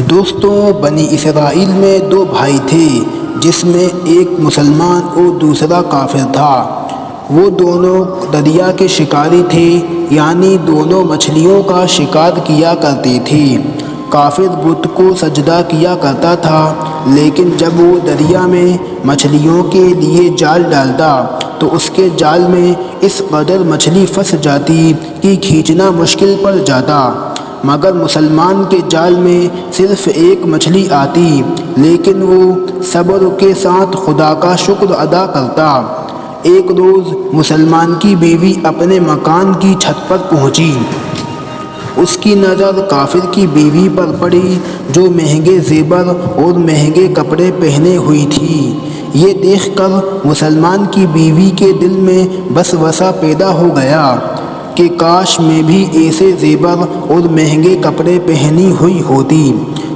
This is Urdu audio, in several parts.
دوستوں، بنی اسرائیل میں دو بھائی تھے جس میں ایک مسلمان اور دوسرا کافر تھا۔ وہ دونوں دریا کے شکاری تھے، یعنی دونوں مچھلیوں کا شکار کیا کرتے تھے۔ کافر بت کو سجدہ کیا کرتا تھا، لیکن جب وہ دریا میں مچھلیوں کے لیے جال ڈالتا تو اس کے جال میں اس قدر مچھلی پھنس جاتی کہ کھینچنا مشکل پڑ جاتا۔ مگر مسلمان کے جال میں صرف ایک مچھلی آتی، لیکن وہ صبر کے ساتھ خدا کا شکر ادا کرتا۔ ایک روز مسلمان کی بیوی اپنے مکان کی چھت پر پہنچی۔ اس کی نظر کافر کی بیوی پر پڑی جو مہنگے زیور اور مہنگے کپڑے پہنے ہوئی تھی۔ یہ دیکھ کر مسلمان کی بیوی کے دل میں وسوسہ پیدا ہو گیا کہ کاش میں بھی ایسے زیور اور مہنگے کپڑے پہنی ہوئی ہوتی۔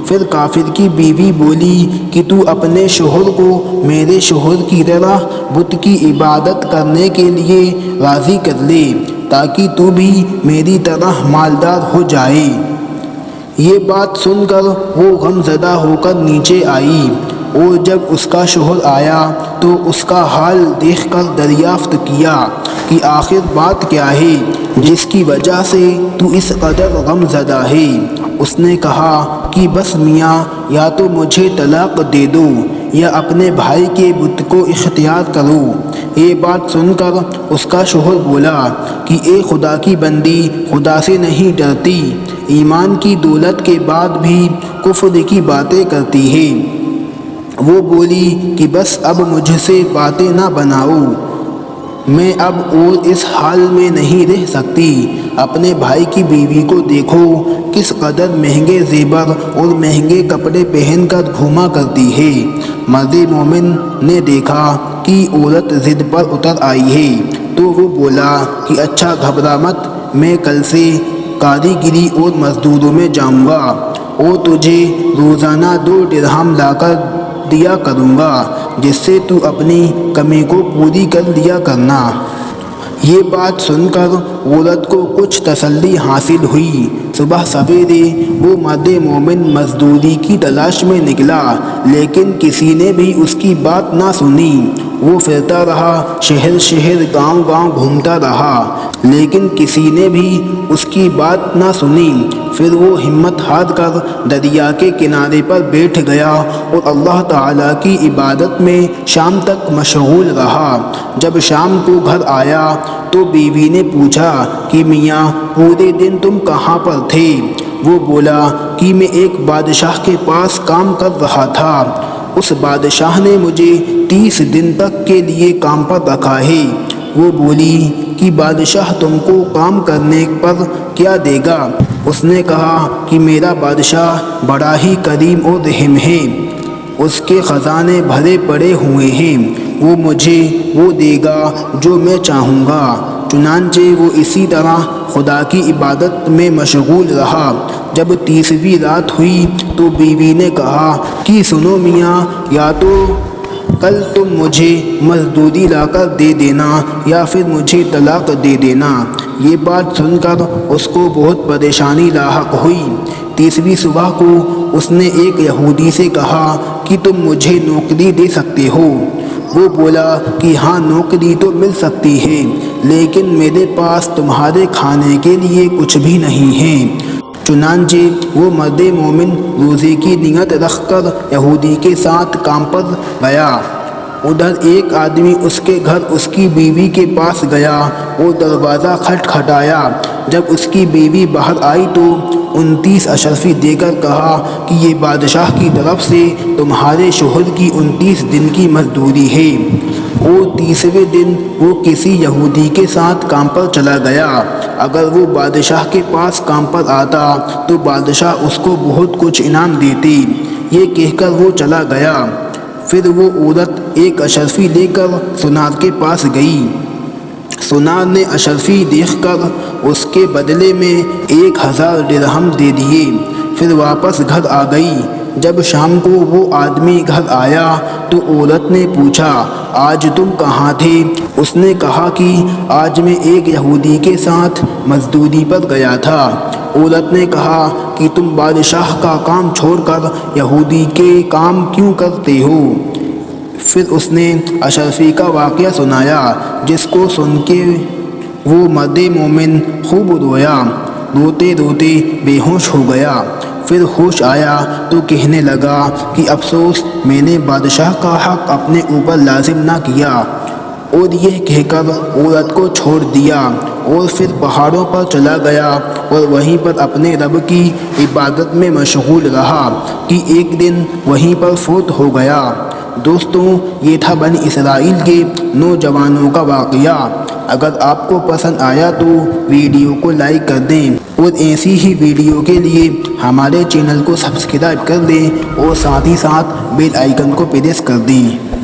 پھر کافر کی بیوی بولی کہ تو اپنے شوہر کو میرے شوہر کی طرح بت کی عبادت کرنے کے لیے راضی کر لے تاکہ تو بھی میری طرح مالدار ہو جائے۔ یہ بات سن کر وہ غم زدہ ہو کر نیچے آئی، اور جب اس کا شوہر آیا تو اس کا حال دیکھ کر دریافت کیا کہ آخر بات کیا ہے جس کی وجہ سے تو اس قدر غم زدہ ہے۔ اس نے کہا کہ بس میاں، یا تو مجھے طلاق دے دو یا اپنے بھائی کے بت کو اختیار کرو۔ یہ بات سن کر اس کا شوہر بولا کہ اے خدا کی بندی، خدا سے نہیں ڈرتی، ایمان کی دولت کے بعد بھی کفر کی باتیں کرتی ہے۔ وہ بولی کہ بس اب مجھ سے باتیں نہ بناؤ، میں اب اور اس حال میں نہیں رہ سکتی۔ اپنے بھائی کی بیوی کو دیکھو، کس قدر مہنگے زیور اور مہنگے کپڑے پہن کر گھوما کرتی ہے۔ مرد مومن نے دیکھا کہ عورت ضد پر اتر آئی ہے تو وہ بولا کہ اچھا گھبرا مت، میں کل سے کاریگری اور مزدوروں میں جاؤں گا اور تجھے روزانہ 2 درہم لا کر دیا کروں گا، جس سے تو اپنی کمی کو پوری کر لیا کرنا۔ یہ بات سن کر عورت کو کچھ تسلی حاصل ہوئی۔ صبح سویرے وہ مرد مومن مزدوری کی تلاش میں نکلا، لیکن کسی نے بھی اس کی بات نہ سنی۔ وہ پھرتا رہا، شہر شہر گاؤں گاؤں گھومتا رہا، لیکن کسی نے بھی اس کی بات نہ سنی۔ پھر وہ ہمت ہار کر دریا کے کنارے پر بیٹھ گیا اور اللہ تعالیٰ کی عبادت میں شام تک مشغول رہا۔ جب شام کو گھر آیا تو بیوی نے پوچھا کہ میاں، پورے دن تم کہاں پر تھے؟ وہ بولا کہ میں ایک بادشاہ کے پاس کام کر رہا تھا، اس بادشاہ نے مجھے 30 دن تک کے لیے کام پر رکھا ہے۔ وہ بولی کہ بادشاہ تم کو کام کرنے پر کیا دے گا؟ اس نے کہا کہ میرا بادشاہ بڑا ہی کریم اور رحیم ہے، اس کے خزانے بھرے پڑے ہوئے ہیں، وہ مجھے وہ دے گا جو میں چاہوں گا۔ چنانچہ وہ اسی طرح خدا کی عبادت میں مشغول رہا۔ جب 30ویں رات ہوئی تو بیوی نے کہا کہ سنو میاں، یا تو کل تم مجھے مزدوری لا کر دے دینا یا پھر مجھے طلاق دے دینا۔ یہ بات سن کر اس کو بہت پریشانی لاحق ہوئی۔ 30ویں صبح کو اس نے ایک یہودی سے کہا کہ تم مجھے نوکری دے سکتے ہو؟ وہ بولا کہ ہاں، نوکری تو مل سکتی ہے، لیکن میرے پاس تمہارے کھانے کے لیے کچھ بھی نہیں ہے۔ چنانچہ وہ مرد مومن روزے کی نیت رکھ کر یہودی کے ساتھ کام پر گیا۔ ادھر ایک آدمی اس کے گھر اس کی بیوی کے پاس گیا اور دروازہ کھٹکھٹایا۔ جب اس کی بیوی باہر آئی تو 29 اشرفی دے کر کہا کہ یہ بادشاہ کی طرف سے تمہارے شوہر کی 29 دن کی مزدوری ہے، اور 30ویں دن وہ کسی یہودی کے ساتھ کام پر چلا گیا۔ اگر وہ بادشاہ کے پاس کام پر آتا تو بادشاہ اس کو بہت کچھ انعام دیتے۔ یہ کہہ کر وہ چلا گیا۔ پھر وہ عورت ایک اشرفی لے کر سونار کے پاس گئی۔ سونار نے اشرفی دیکھ کر اس کے بدلے میں 1000 درہم دے دیے۔ پھر واپس گھر آ گئی۔ جب شام کو وہ آدمی گھر آیا تو عورت نے پوچھا آج تم کہاں تھے؟ اس نے کہا کہ آج میں ایک یہودی کے ساتھ مزدوری پر گیا تھا۔ عورت نے کہا کہ تم بادشاہ کا کام چھوڑ کر یہودی کے کام کیوں کرتے ہو؟ پھر اس نے اشرفی کا واقعہ سنایا، جس کو سن کے وہ مرد مومن خوب رویا، روتے روتے بے ہوش ہو گیا۔ پھر ہوش آیا تو کہنے لگا کہ افسوس، میں نے بادشاہ کا حق اپنے اوپر لازم نہ کیا، اور یہ کہہ کر عورت کو چھوڑ دیا اور پھر پہاڑوں پر چلا گیا اور وہیں پر اپنے رب کی عبادت میں مشغول رہا کہ ایک دن وہیں پر فوت ہو گیا۔ دوستوں، یہ تھا بنی اسرائیل کے نوجوانوں کا واقعہ۔ اگر آپ کو پسند آیا تو ویڈیو کو لائک کر دیں، اور ایسی ہی ویڈیو کے لیے ہمارے چینل کو سبسکرائب کر دیں اور ساتھ ہی ساتھ بیل آئیکن کو پریس کر دیں۔